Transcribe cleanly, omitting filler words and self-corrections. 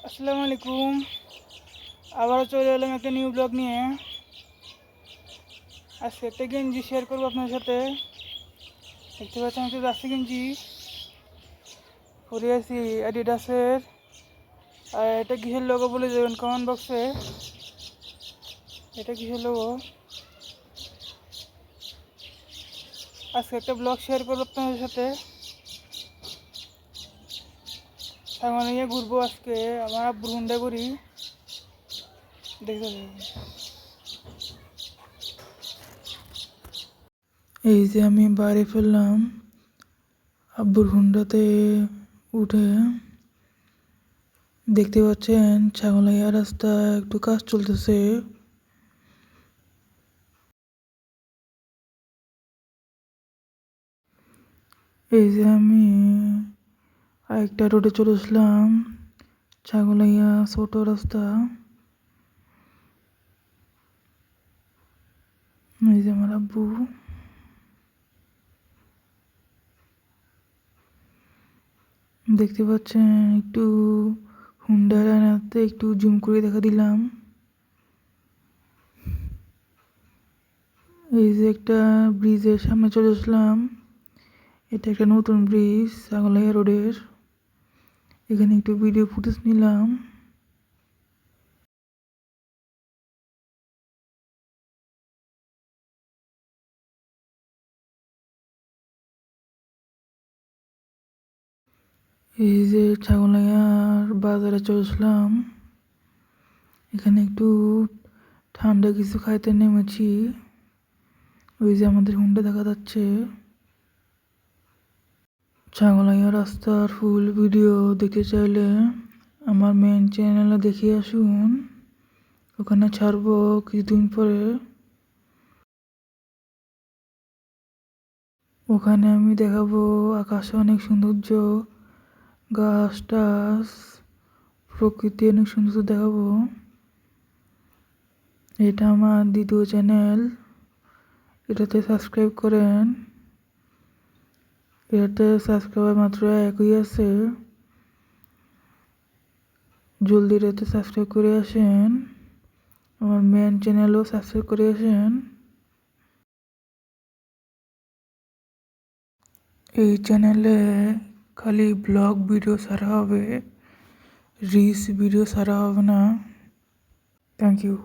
আসসালামু আলাইকুম। আবারও চলে এলাম একটা নিউ ব্লগ নিয়ে। আজকে একটা গেঞ্জি শেয়ার করবো আপনার সাথে। দেখতে পাচ্ছেন একটা জার্সি গেঞ্জি পরে আছি অ্যাডিডাসের। আর এটা কিসের লোগো বলে যাবেন কমেন্ট বক্সে। এটা কিসের লোগো? আজকে একটা ব্লগ শেয়ার করবো আপনাদের সাথে। সামনে নিয়ে ঘুরবো আজকে। আমার আব্বুর হুন্ডা করি দেখতে পাবেন। এই যে আমি বাড়ি ফেললাম আব্বুর হুন্ডাতে উঠে। দেখতে পাচ্ছেন ছাগলাইয়া রাস্তা একটু কাজ চলতেছে। এই যে আমি আরেকটা রোডে চলে আসলাম, ছাগলাইয়া ছোট রাস্তা। এই যে আমার আব্বু। দেখতে পাচ্ছেন একটু হুন্ডার আনাতে একটু জুম করে দেখা দিলাম। এই যে একটা ব্রিজের সামনে চলে আসলাম। এটা একটা নতুন ব্রিজ ছাগলাইয়া রোডের। এখানে একটু ভিডিও ফুটেজ নিলাম। এই যে ছাগলাইয়ার বাজারে চলে আসলাম। এখানে একটু ঠান্ডা কিছু খাইতে নেমেছি। ওই যে আমাদের হুন্ডা দেখা যাচ্ছে। ছাগলাইয়া রাস্তার ফুল ভিডিও দেখতে চাইলে আমার মেন চ্যানেলে দেখে আসুন, ওখানে ছাড়বো কিছুদিন পরে। ওখানে আমি দেখাবো আকাশে অনেক সৌন্দর্য, গাছ টাছ, প্রকৃতি অনেক সৌন্দর্য দেখাবো। এটা আমার দ্বিতীয় চ্যানেল, এটাতে সাবস্ক্রাইব করেন। এটাতে সাবস্ক্রাইবার মাত্র একই আছে, জলদি এটাতে সাবস্ক্রাইব করে আসেন। আমার মেন চ্যানেলও সাবস্ক্রাইব করে আসেন। এই চ্যানেলে খালি ব্লগ ভিডিও ছাড়া হবে, রিলস ভিডিও ছাড়া হবে না। Thank you.